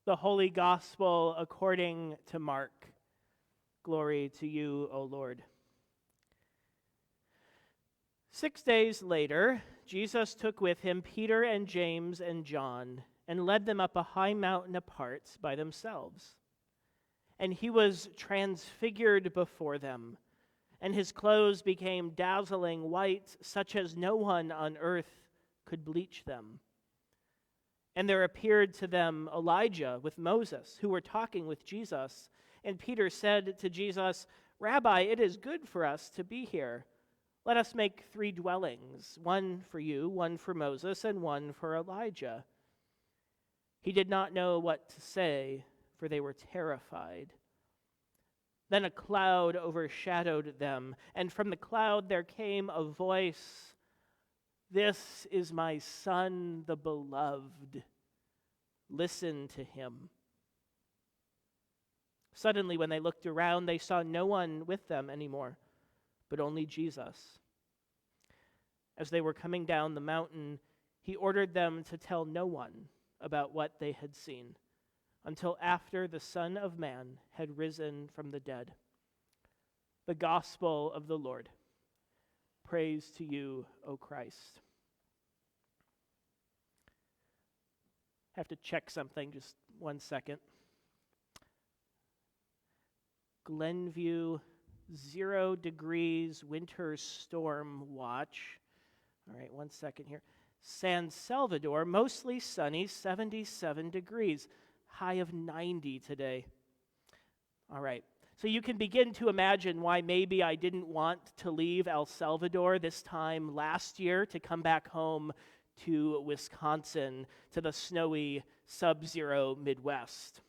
The Holy Gospel according to Mark. Glory to you, O Lord. 6 days later, Jesus took with him Peter and James and John and led them up a high mountain apart by themselves. And he was transfigured before them, and his clothes became dazzling white, such as no one on earth could bleach them. And there appeared to them Elijah with Moses, who were talking with Jesus. And Peter said to Jesus, "Rabbi, it is good for us to be here. Let us make 3 dwellings, one for you, one for Moses, and one for Elijah." He did not know what to say, for they were terrified. Then a cloud overshadowed them, and from the cloud there came a voice, "This is my Son, the beloved. Listen to him." Suddenly, when they looked around, they saw no one with them anymore, but only Jesus. As they were coming down the mountain, he ordered them to tell no one about what they had seen, until after the Son of Man had risen from the dead. The Gospel of the Lord. Praise to you, O Christ. I have to check something, just 1 second. Glenview, 0 degrees, winter storm watch. All right, 1 second here. San Salvador, mostly sunny, 77 degrees. High of 90 today. All right, so you can begin to imagine why maybe I didn't want to leave El Salvador this time last year to come back home to Wisconsin, to the snowy sub-zero Midwest.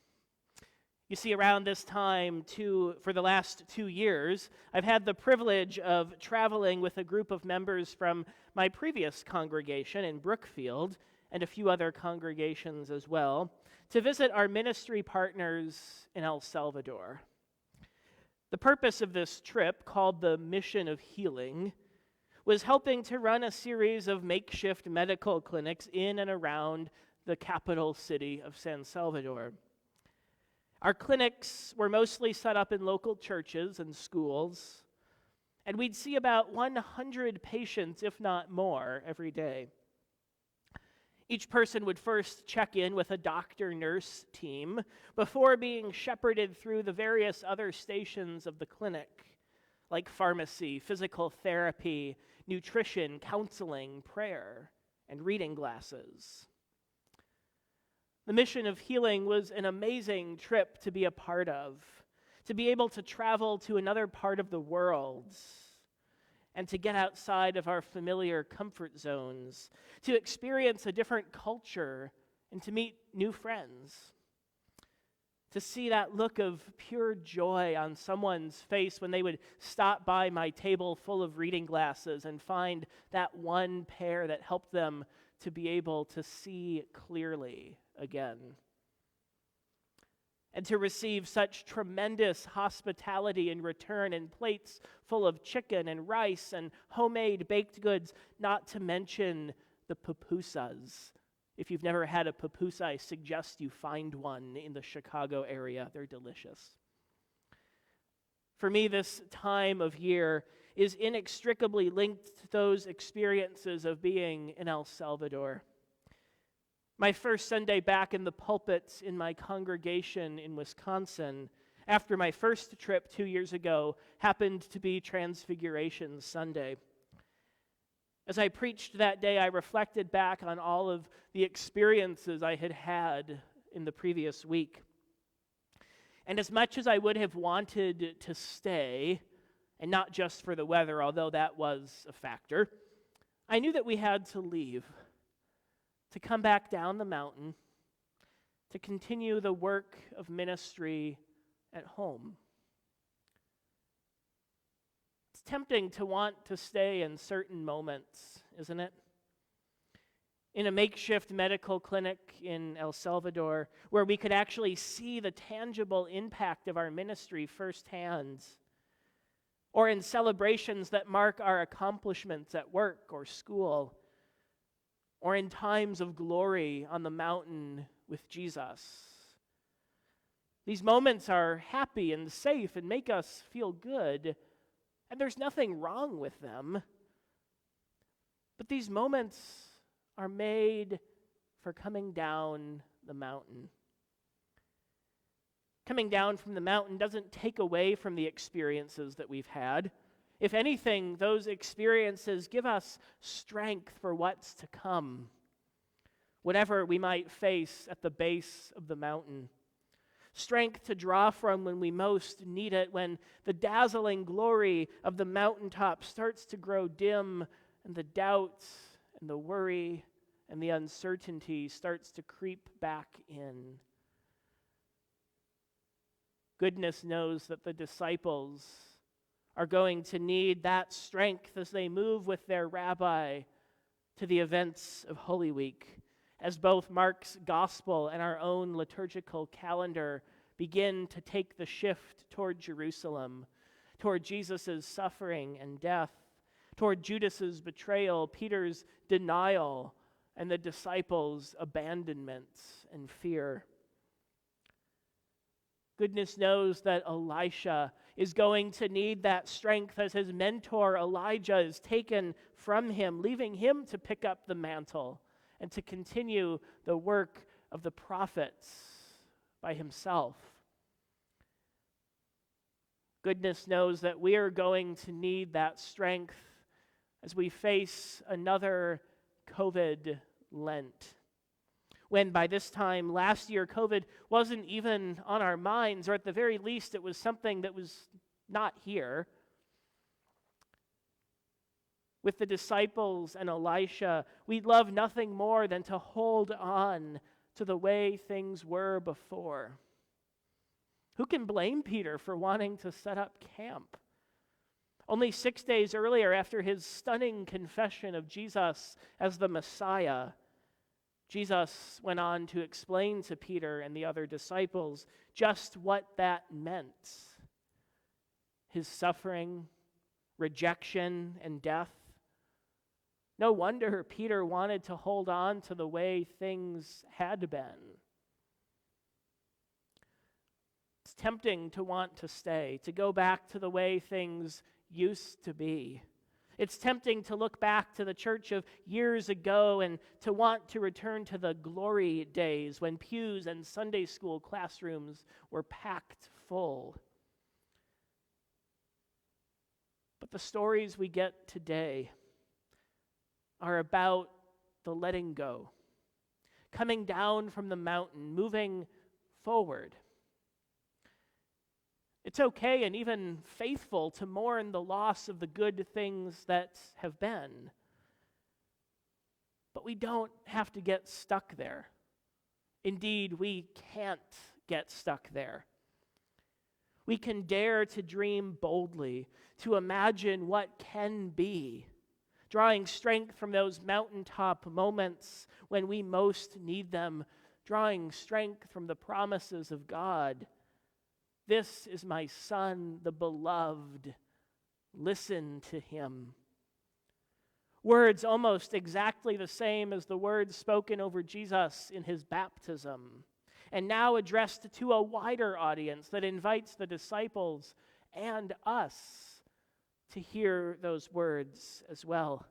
You see, around this time, for the last 2 years, I've had the privilege of traveling with a group of members from my previous congregation in Brookfield, and a few other congregations as well, to visit our ministry partners in El Salvador. The purpose of this trip, called the Mission of Healing, was helping to run a series of makeshift medical clinics in and around the capital city of San Salvador. Our clinics were mostly set up in local churches and schools, and we'd see about 100 patients, if not more, every day. Each person would first check in with a doctor-nurse team before being shepherded through the various other stations of the clinic, like pharmacy, physical therapy, nutrition, counseling, prayer, and reading glasses. The Mission of Healing was an amazing trip to be a part of, to be able to travel to another part of the world, and to get outside of our familiar comfort zones, to experience a different culture, and to meet new friends. To see that look of pure joy on someone's face when they would stop by my table full of reading glasses and find that one pair that helped them to be able to see clearly again. And to receive such tremendous hospitality in return, and plates full of chicken and rice and homemade baked goods, not to mention the pupusas. If you've never had a pupusa, I suggest you find one in the Chicago area. They're delicious. For me, this time of year is inextricably linked to those experiences of being in El Salvador. My first Sunday back in the pulpit in my congregation in Wisconsin, after my first trip 2 years ago, happened to be Transfiguration Sunday. As I preached that day, I reflected back on all of the experiences I had had in the previous week. And as much as I would have wanted to stay, and not just for the weather, although that was a factor, I knew that we had to leave, to come back down the mountain, to continue the work of ministry at home. It's tempting to want to stay in certain moments, isn't it? In a makeshift medical clinic in El Salvador, where we could actually see the tangible impact of our ministry firsthand, or in celebrations that mark our accomplishments at work or school, or in times of glory on the mountain with Jesus, These moments are happy and safe and make us feel good, and there's nothing wrong with them. But these moments are made for coming down the mountain. Coming down from the mountain doesn't take away from the experiences that we've had. If anything, those experiences give us strength for what's to come, whatever we might face at the base of the mountain. Strength to draw from when we most need it, when the dazzling glory of the mountaintop starts to grow dim and the doubt and the worry and the uncertainty starts to creep back in. Goodness knows that the disciples are going to need that strength as they move with their rabbi to the events of Holy Week, as both Mark's gospel and our own liturgical calendar begin to take the shift toward Jerusalem, toward Jesus' suffering and death, toward Judas's betrayal, Peter's denial, and the disciples' abandonment and fear. Goodness knows that Elisha is going to need that strength as his mentor Elijah is taken from him, leaving him to pick up the mantle and to continue the work of the prophets by himself. Goodness knows that we are going to need that strength as we face another COVID Lent. When by this time last year, COVID wasn't even on our minds, or at the very least, it was something that was not here. With the disciples and Elisha, we'd love nothing more than to hold on to the way things were before. Who can blame Peter for wanting to set up camp? Only 6 days earlier, after his stunning confession of Jesus as the Messiah, Jesus went on to explain to Peter and the other disciples just what that meant. His suffering, rejection, and death. No wonder Peter wanted to hold on to the way things had been. It's tempting to want to stay, to go back to the way things used to be. It's tempting to look back to the church of years ago and to want to return to the glory days when pews and Sunday school classrooms were packed full. But the stories we get today are about the letting go, coming down from the mountain, moving forward. It's okay and even faithful to mourn the loss of the good things that have been. But we don't have to get stuck there. Indeed, we can't get stuck there. We can dare to dream boldly, to imagine what can be, drawing strength from those mountaintop moments when we most need them, drawing strength from the promises of God. This is my Son, the beloved. Listen to him. Words almost exactly the same as the words spoken over Jesus in his baptism, and now addressed to a wider audience that invites the disciples and us to hear those words as well.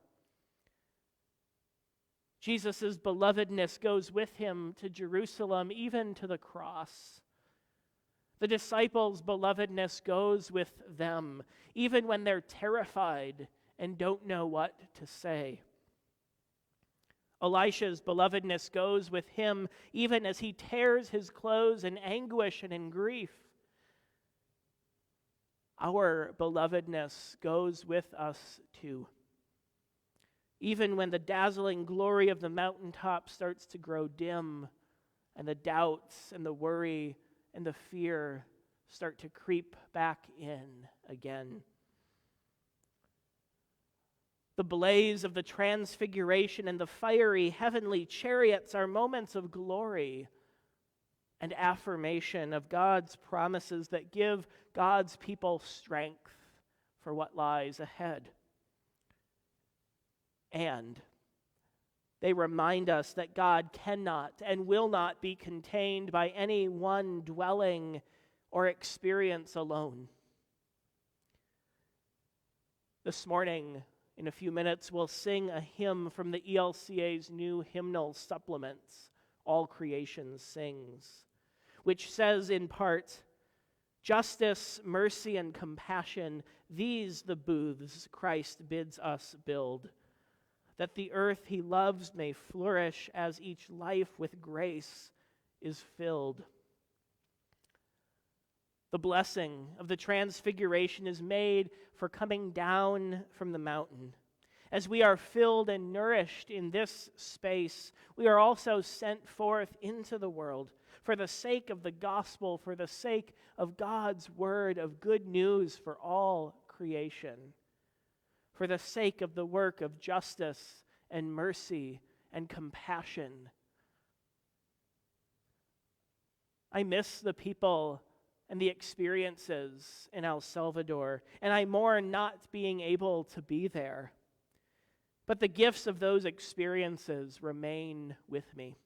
Jesus' belovedness goes with him to Jerusalem, even to the cross. The disciples' belovedness goes with them, even when they're terrified and don't know what to say. Elisha's belovedness goes with him, even as he tears his clothes in anguish and in grief. Our belovedness goes with us too. Even when the dazzling glory of the mountaintop starts to grow dim, and the doubts and the worry and the fear start to creep back in again. The blaze of the Transfiguration and the fiery heavenly chariots are moments of glory and affirmation of God's promises that give God's people strength for what lies ahead. And They remind us that God cannot and will not be contained by any one dwelling or experience alone. This morning, in a few minutes, we'll sing a hymn from the ELCA's new hymnal supplements, All Creation Sings, which says in part, "Justice, mercy, and compassion, these the booths Christ bids us build, that the earth he loves may flourish as each life with grace is filled." The blessing of the Transfiguration is made for coming down from the mountain. As we are filled and nourished in this space, we are also sent forth into the world for the sake of the gospel, for the sake of God's word of good news for all creation, for the sake of the work of justice and mercy and compassion. I miss the people and the experiences in El Salvador, and I mourn not being able to be there. But the gifts of those experiences remain with me.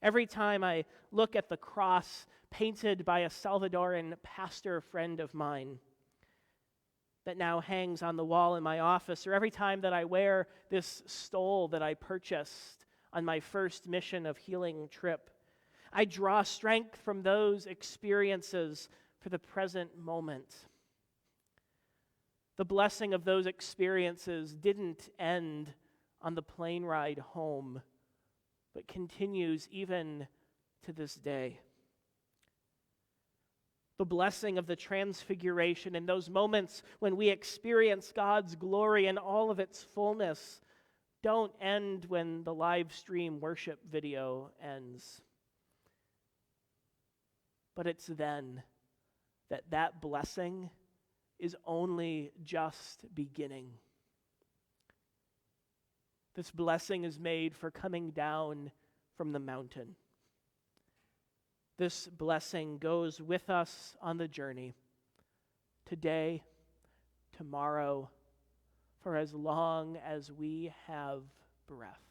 Every time I look at the cross painted by a Salvadoran pastor friend of mine that now hangs on the wall in my office, or every time that I wear this stole that I purchased on my first mission of healing trip, I draw strength from those experiences for the present moment. The blessing of those experiences didn't end on the plane ride home, but continues even to this day. The blessing of the Transfiguration and those moments when we experience God's glory in all of its fullness don't end when the live stream worship video ends. But it's then that blessing is only just beginning. This blessing is made for coming down from the mountain. This blessing goes with us on the journey, today, tomorrow, for as long as we have breath.